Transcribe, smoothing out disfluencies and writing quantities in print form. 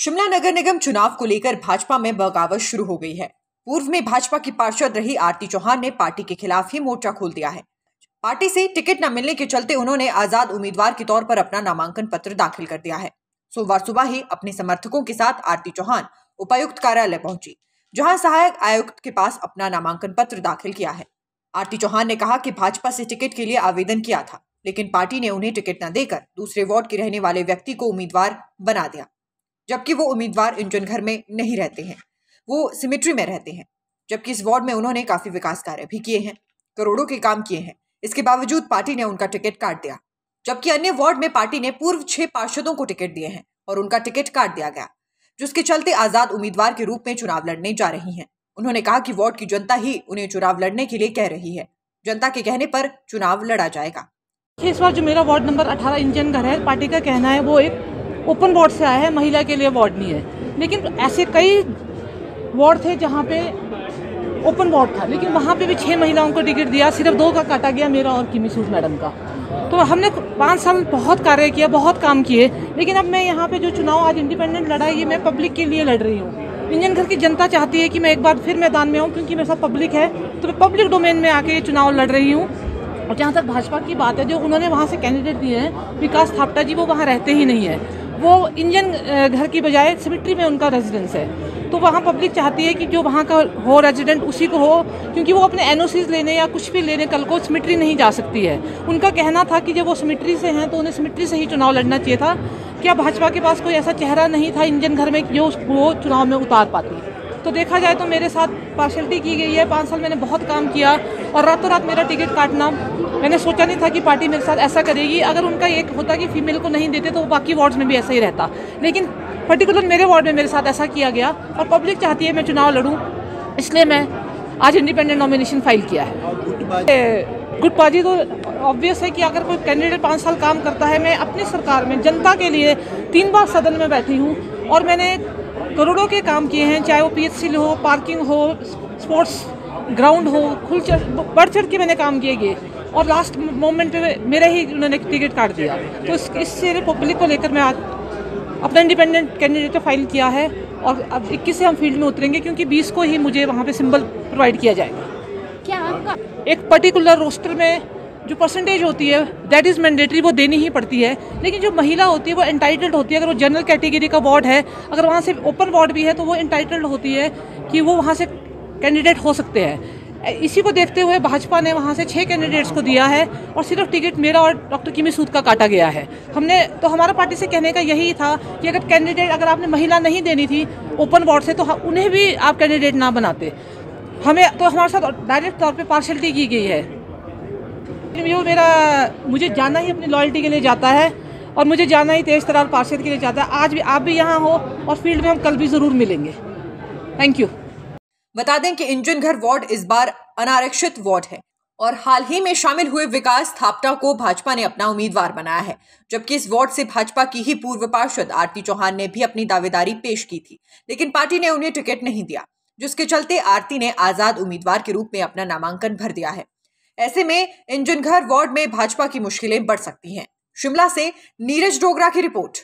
शिमला नगर निगम चुनाव को लेकर भाजपा में बगावत शुरू हो गई है। पूर्व में भाजपा की पार्षद रही आरती चौहान ने पार्टी के खिलाफ ही मोर्चा खोल दिया है। पार्टी से टिकट न मिलने के चलते उन्होंने आजाद उम्मीदवार के तौर पर अपना नामांकन पत्र दाखिल कर दिया है। सोमवार सुबह ही अपने समर्थकों के साथ आरती चौहान उपायुक्त कार्यालय पहुंची, जहां सहायक आयुक्त के पास अपना नामांकन पत्र दाखिल किया है। आरती चौहान ने कहा कि भाजपा से टिकट के लिए आवेदन किया था, लेकिन पार्टी ने उन्हें टिकट न देकर दूसरे वार्ड के रहने वाले व्यक्ति को उम्मीदवार बना दिया, जबकि वो उम्मीदवार इंजन घर में नहीं रहते हैं, वो सिमेट्री में रहते हैं। जबकि इस वार्ड में उन्होंने काफी विकास कार्य भी किए हैं, करोड़ों के काम किए हैं। इसके बावजूद पार्टी ने उनका टिकट काट दिया। जबकि अन्य वार्ड में पार्टी ने पूर्व 6 पार्षदों को टिकट दिए हैं और उनका टिकट काट दिया गया, जिसके चलते आजाद उम्मीदवार के रूप में चुनाव लड़ने जा रही हैं। उन्होंने कहा कि वार्ड की जनता ही उन्हें चुनाव लड़ने के लिए कह रही है। जनता के कहने पर चुनाव लड़ा जाएगा। इस बार जो मेरा वार्ड नंबर 18 इंजन घर है, पार्टी का कहना है वो एक ओपन वार्ड से आया है, महिला के लिए वार्ड नहीं है। लेकिन ऐसे कई वार्ड थे जहाँ पे ओपन वार्ड था, लेकिन वहाँ पे भी 6 महिलाओं को टिकट दिया, सिर्फ 2 का काटा गया, मेरा और किमी सूद मैडम का। तो हमने 5 साल बहुत कार्य किया, बहुत काम किए, लेकिन अब मैं यहाँ पे जो चुनाव आज इंडिपेंडेंट लड़ा है, ये मैं पब्लिक के लिए लड़ रही हूँ। इंजन घर की जनता चाहती है कि मैं एक बार फिर मैदान में आऊँ, क्योंकि मेरे साथ पब्लिक है, तो मैं पब्लिक डोमेन में आके ये चुनाव लड़ रही हूँ। और जहाँ तक भाजपा की बात है, जो उन्होंने वहाँ से कैंडिडेट दिए हैं, विकास थापटा जी, वो वहाँ रहते ही नहीं है, वो इंजन घर की बजाय सिमेट्री में उनका रेजिडेंस है। तो वहाँ पब्लिक चाहती है कि जो वहाँ का हो रेजिडेंट उसी को हो, क्योंकि वो अपने एनओसीज लेने या कुछ भी लेने कल को सिमेट्री नहीं जा सकती है। उनका कहना था कि जब वो सिमेट्री से हैं तो उन्हें सिमेट्री से ही चुनाव लड़ना चाहिए था। क्या भाजपा के पास कोई ऐसा चेहरा नहीं था इंजन घर में जो वो चुनाव में उतार पाती? तो देखा जाए तो मेरे साथ पार्शलिटी की गई है। 5 साल मैंने बहुत काम किया और रातों रात मेरा टिकट काटना, मैंने सोचा नहीं था कि पार्टी मेरे साथ ऐसा करेगी। अगर उनका एक होता कि फीमेल को नहीं देते तो बाकी वार्ड्स में भी ऐसा ही रहता, लेकिन पर्टिकुलर मेरे वार्ड में मेरे साथ ऐसा किया गया और पब्लिक चाहती है मैं चुनाव लड़ूं, इसलिए मैं आज इंडिपेंडेंट नॉमिनेशन फाइल किया है। गुटबाजी तो ऑब्वियस है कि अगर कोई कैंडिडेट 5 साल काम करता है, मैं अपनी सरकार में जनता के लिए 3 बार सदन में बैठी हूँ और मैंने करोड़ों के काम किए हैं, चाहे वो PHC हो, पार्किंग हो, स्पोर्ट्स ग्राउंड हो, बढ़ चढ़ के मैंने काम किए गए और लास्ट मोमेंट पे मेरे ही उन्होंने टिकट काट दिया। तो इससे पब्लिक को लेकर मैं आज अपना इंडिपेंडेंट कैंडिडेट फाइल किया है और अब 21 से हम फील्ड में उतरेंगे, क्योंकि 20 को ही मुझे वहाँ पे सिंबल प्रोवाइड किया जाएगा। क्या आपका एक पर्टिकुलर रोस्टर में जो परसेंटेज होती है दैट इज़ मैंडेटरी, वो देनी ही पड़ती है, लेकिन जो महिला होती है वो एंटाइटल्ड होती है। अगर वो जनरल कैटेगरी का वार्ड है, अगर वहाँ से ओपन वार्ड भी है, तो वो एंटाइटल्ड होती है कि वो वहाँ से कैंडिडेट हो सकते हैं। इसी को देखते हुए भाजपा ने वहाँ से 6 कैंडिडेट्स को दिया है और सिर्फ टिकट मेरा और डॉक्टर किमी सूद का काटा गया है। हमने तो हमारा पार्टी से कहने का यही था कि अगर कैंडिडेट, अगर आपने महिला नहीं देनी थी ओपन वार्ड से, तो उन्हें भी आप कैंडिडेट ना बनाते। हमें तो हमारे साथ डायरेक्ट तौर पे पार्शलिटी की गई है। मुझे जाना ही अपनी लॉयल्टी के लिए जाता है और मुझे जाना ही तेज तरार पार्षद के लिए जाता है। आज भी आप भी यहाँ हो और फील्ड में हम कल भी ज़रूर मिलेंगे। Thank you. बता दें कि इंजन घर वार्ड इस बार अनारक्षित वार्ड है और हाल ही में शामिल हुए विकास थापटा को भाजपा ने अपना उम्मीदवार बनाया है, जबकि इस वार्ड से भाजपा की ही पूर्व पार्षद आरती चौहान ने भी अपनी दावेदारी पेश की थी, लेकिन पार्टी ने उन्हें टिकट नहीं दिया, जिसके चलते आरती ने आजाद उम्मीदवार के रूप में अपना नामांकन भर दिया है। ऐसे में इंजन घर वार्ड में भाजपा की मुश्किलें बढ़ सकती हैं। शिमला से नीरज डोगरा की रिपोर्ट।